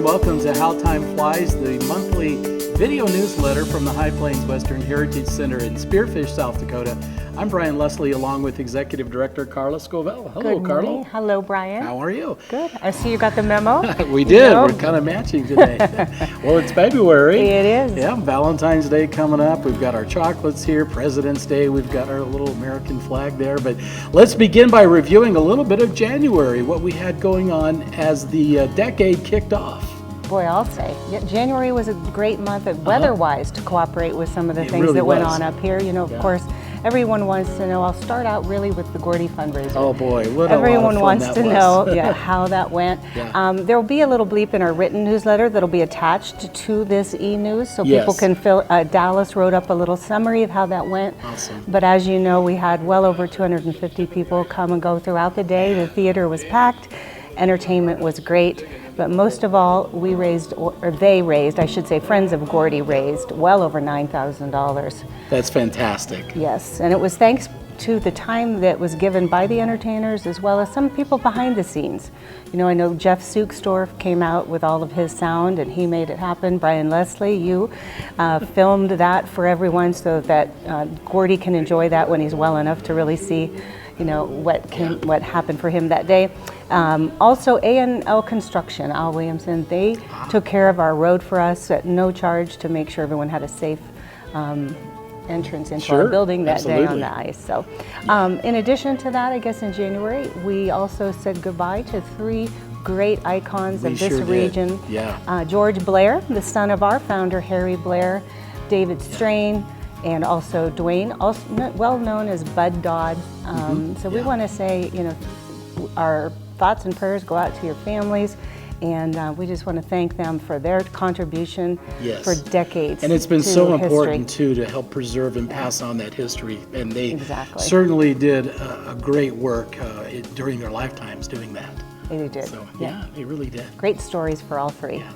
and welcome to How Time Flies, the monthly video newsletter from the High Plains Western Heritage Center in Spearfish, South Dakota. I'm Brian Leslie, along with Executive Director Carla Scovell. Hello, Good Carla. morning. Hello, Brian. How are you? Good. I see you got the memo. We did. We're kind of matching today. Well, it's February. It is. Yeah, Valentine's Day coming up. We've got our chocolates here. President's Day. We've got our little American flag there. But let's begin by reviewing a little bit of January, what we had going on as the decade kicked off. Boy, I'll say. Yeah, January was a great month weather-wise to cooperate with some of the things really that went was. on up here. You know, of course, everyone wants to know. I'll start out really with the Gordy fundraiser. Oh boy, what everyone a lot of fun wants that to was. know how that went. Yeah. There will be a little bleep in our written newsletter that'll be attached to this e-news, so Yes. people can fill. Dallas wrote up a little summary of how that went. Awesome. But as you know, we had well over 250 people come and go throughout the day. The theater was packed. Entertainment was great. But most of all, we raised, or they raised, I should say, Friends of Gordy raised well over $9,000. That's fantastic. Yes, and it was thanks to the time that was given by the entertainers as well as some people behind the scenes. You know, I know Jeff Suchsdorf came out with all of his sound and he made it happen. Brian Leslie, you filmed that for everyone so that Gordy can enjoy that when he's well enough to really see, you know, what happened for him that day. Also, A&L Construction, Al Williamson, they took care of our road for us at no charge to make sure everyone had a safe entrance into our building that day on the ice. So, in addition to that, I guess in January, we also said goodbye to 3 great icons of this region. Yeah. George Blair, the son of our founder, Harry Blair, David Strain, and also Dwayne, also well known as Bud Dodd. So we want to say, you know, our thoughts and prayers go out to your families, and we just want to thank them for their contribution for decades. And it's been so history. important too to help preserve and pass on that history, and they certainly did a great work during their lifetimes doing that. They did. So yeah, they really did. Great stories for all 3. Yeah.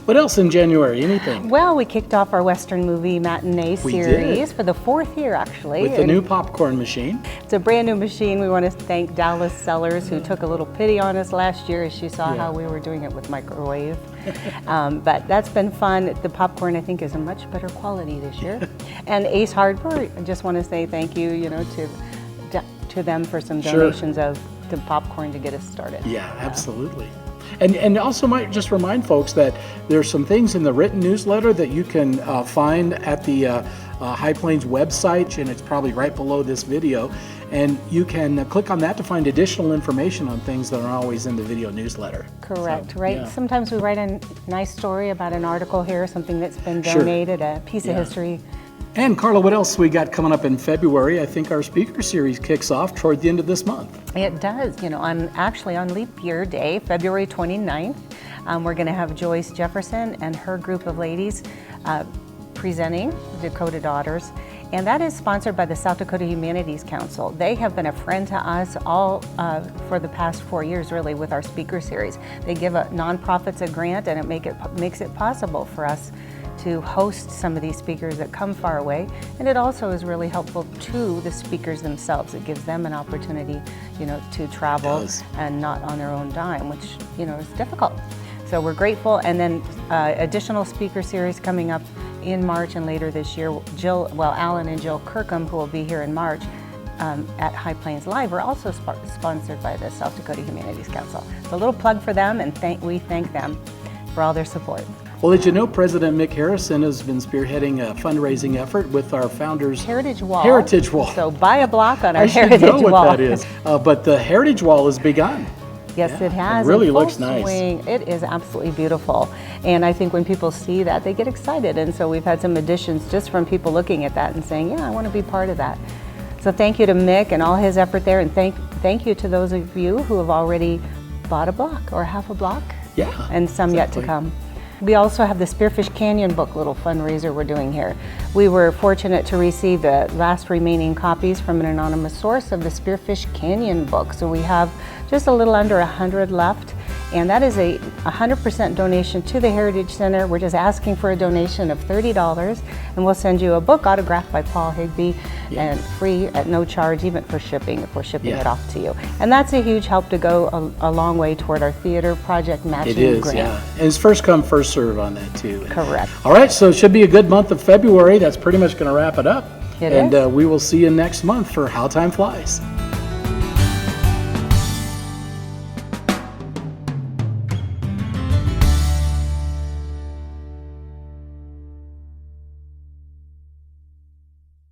What else in January? Anything? Well, we kicked off our Western movie matinee series for the 4th year, actually. With the new popcorn machine. It's a brand new machine. We want to thank Dallas Sellers, who took a little pity on us last year as she saw how we were doing it with microwave. But that's been fun. The popcorn, I think, is a much better quality this year. And Ace Hardware, I just want to say thank you, you know, to them for some donations of the popcorn to get us started. Yeah, absolutely. And also might just remind folks that there's some things in the written newsletter that you can find at the High Plains website, and it's probably right below this video. And you can click on that to find additional information on things that aren't always in the video newsletter. Correct, so, right? Yeah. Sometimes we write a nice story about an article here, something that's been donated, a piece of history. And Carla, what else we got coming up in February? I think our speaker series kicks off toward the end of this month. It does. You know, actually on Leap Year Day, February 29th, we're going to have Joyce Jefferson and her group of ladies presenting Dakota Daughters. And that is sponsored by the South Dakota Humanities Council. They have been a friend to us all for the past 4 years, really, with our speaker series. They give nonprofits a grant, and it makes it possible for us to host some of these speakers that come far away, and it also is really helpful to the speakers themselves. It gives them an opportunity, you know, to travel and not on their own dime, which, you know, is difficult. So we're grateful, and then additional speaker series coming up in March and later this year. Alan and Jill Kirkham, who will be here in March at High Plains Live, are also sponsored by the South Dakota Humanities Council. So a little plug for them, and we thank them for all their support. Well, as you know, President Mick Harrison has been spearheading a fundraising effort with our founders' Heritage Wall. Heritage Wall. So buy a block on our Heritage Wall. I should know what that is. But the Heritage Wall has begun. Yes, it has. It really looks nice. It is absolutely beautiful. And I think when people see that, they get excited. And so we've had some additions just from people looking at that and saying, yeah, I want to be part of that. So thank you to Mick and all his effort there. And thank you to those of you who have already bought a block or half a block. Yeah. And some yet to come. We also have the Spearfish Canyon book little fundraiser we're doing here. We were fortunate to receive the last remaining copies from an anonymous source of the Spearfish Canyon book. So we have just a little under 100 left, And that is a 100% donation to the Heritage Center. We're just asking for a donation of $30, and we'll send you a book autographed by Paul Higby, and free at no charge, even for shipping, if we're shipping it off to you. And that's a huge help to go a long way toward our theater project matching grant. Yeah. And it's first come, first serve on that too. Correct. All right, so it should be a good month of February. That's pretty much going to wrap it up. It is. And we will see you next month for How Time Flies.